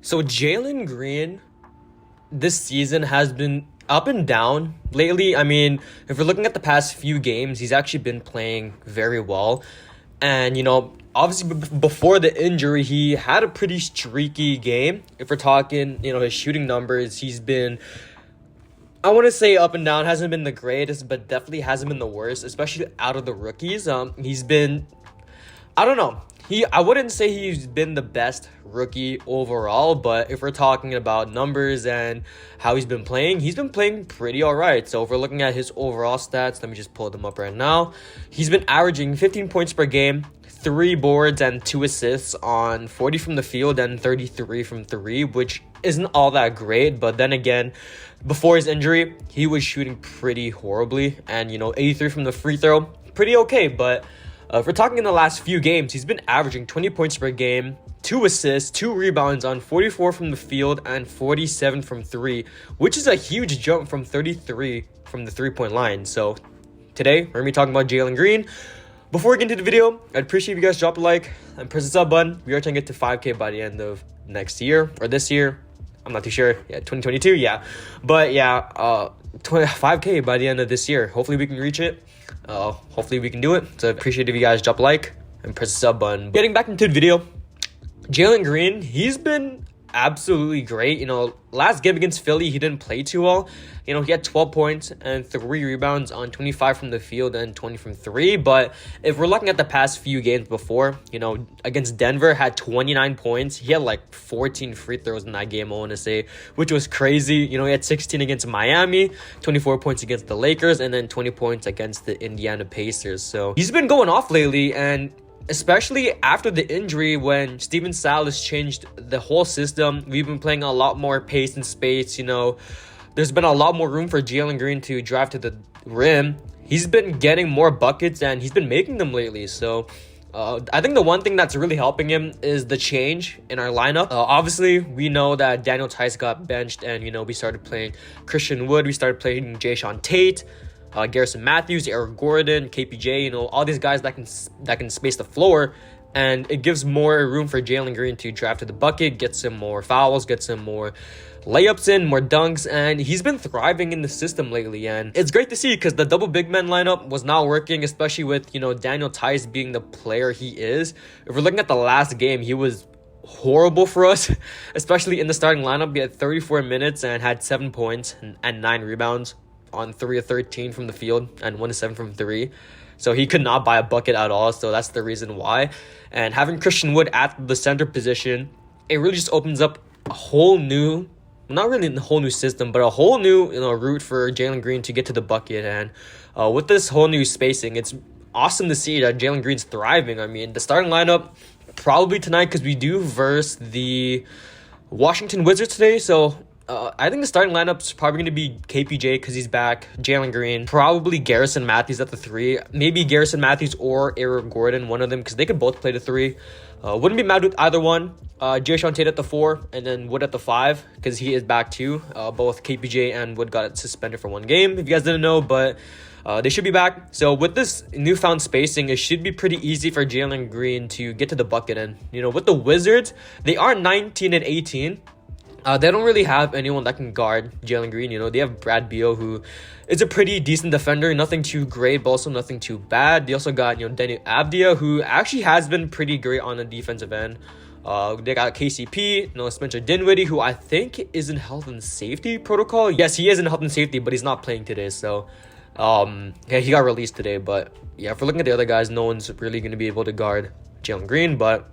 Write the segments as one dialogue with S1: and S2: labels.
S1: So Jalen Green this season has been up and down lately. I mean, if we're looking at the past few games, he's actually been playing very well. And, obviously before the injury, he had a pretty streaky game. If we're talking, his shooting numbers, he's been, I want to say up and down, hasn't been the greatest, but definitely hasn't been the worst, especially out of the rookies. He's been, I don't know. I wouldn't say he's been the best rookie overall, but if we're talking about numbers and how he's been playing pretty all right. So if we're looking at his overall stats, let me just pull them up right now. He's been averaging 15 points per game, 3 boards and 2 assists on 40 from the field and 33 from 3, which isn't all that great. But then again, before his injury, he was shooting pretty horribly, and 83 from the free throw, pretty okay. But if we're talking in the last few games, he's been averaging 20 points per game, 2 assists, 2 rebounds on 44 from the field and 47 from 3, which is a huge jump from 33 from the 3-point line. So today, we're going to be talking about Jalen Green. Before we get into the video, I'd appreciate if you guys drop a like and press the sub button. We are trying to get to 5K by the end of next year or this year. I'm not too sure. Yeah, 2022, yeah. But yeah, 5K by the end of this year. Hopefully we can reach it. Hopefully we can do it. So I appreciate if you guys drop a like and press the sub button. Getting back into the video, Jalen Green, he's been absolutely great. Last game against Philly, he didn't play too well. He had 12 points and 3 rebounds on 25 from the field and 20 from 3. But if we're looking at the past few games before, against Denver, had 29 points. He had like 14 free throws in that game, I want to say, which was crazy. He had 16 against Miami, 24 points against the Lakers, and then 20 points against the Indiana Pacers. So he's been going off lately, and especially after the injury, when Steven Silas changed the whole system, we've been playing a lot more pace and space. There's been a lot more room for Jalen Green to drive to the rim. He's been getting more buckets, and he's been making them lately. So I think the one thing that's really helping him is the change in our lineup. Obviously, we know that Daniel Theis got benched, and we started playing Christian Wood. We started playing Jae'Sean Tate, Garrison Matthews, Eric Gordon, KPJ, all these guys that can space the floor, and it gives more room for Jalen Green to drive to the bucket, get some more fouls, get some more layups in, more dunks, and he's been thriving in the system lately. And it's great to see, because the double big man lineup was not working, especially with Daniel Theis being the player he is. If we're looking at the last game, he was horrible for us, especially in the starting lineup. He had 34 minutes and had 7 points and 9 rebounds on 3 of 13 from the field and 1 of 7 from 3. So he could not buy a bucket at all. So that's the reason why. And having Christian Wood at the center position, it really just opens up a whole new, not really a whole new system, but a whole new route for Jalen Green to get to the bucket. And with this whole new spacing, it's awesome to see that Jalen Green's thriving. I mean, the starting lineup probably tonight, because we do verse the Washington Wizards today. So I think the starting lineup is probably going to be KPJ because he's back, Jalen Green, probably Garrison Matthews at the 3, maybe Garrison Matthews or Eric Gordon, one of them, because they could both play the 3. Wouldn't be mad with either one. Jae'Sean Tate at the 4 and then Wood at the 5 because he is back too. Both KPJ and Wood got suspended for 1 game, if you guys didn't know, but they should be back. So with this newfound spacing, it should be pretty easy for Jalen Green to get to the bucket. And, with the Wizards, they are 19 and 18. They don't really have anyone that can guard Jalen Green. They have Brad Beal, who is a pretty decent defender. Nothing too great, but also nothing too bad. They also got, Deni Avdija, who actually has been pretty great on the defensive end. They got KCP, Spencer Dinwiddie, who I think is in health and safety protocol. Yes, he is in health and safety, but he's not playing today. So, yeah, he got released today. But yeah, if we're looking at the other guys, no one's really going to be able to guard Jalen Green. But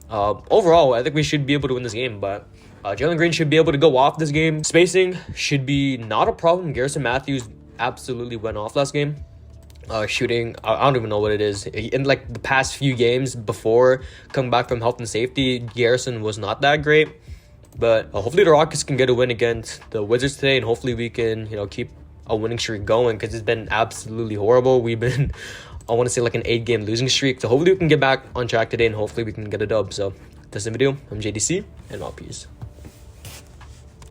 S1: overall, I think we should be able to win this game. But Jalen Green should be able to go off this game. Spacing should be not a problem. Garrison Matthews absolutely went off last game. Shooting, I don't even know what it is. In like the past few games before coming back from health and safety, Garrison was not that great. But hopefully the Rockets can get a win against the Wizards today, and hopefully we can, keep a winning streak going, because it's been absolutely horrible. We've been, I want to say, like an 8-game losing streak. So hopefully we can get back on track today, and hopefully we can get a dub. So that's the video. I'm JDC, and all peace.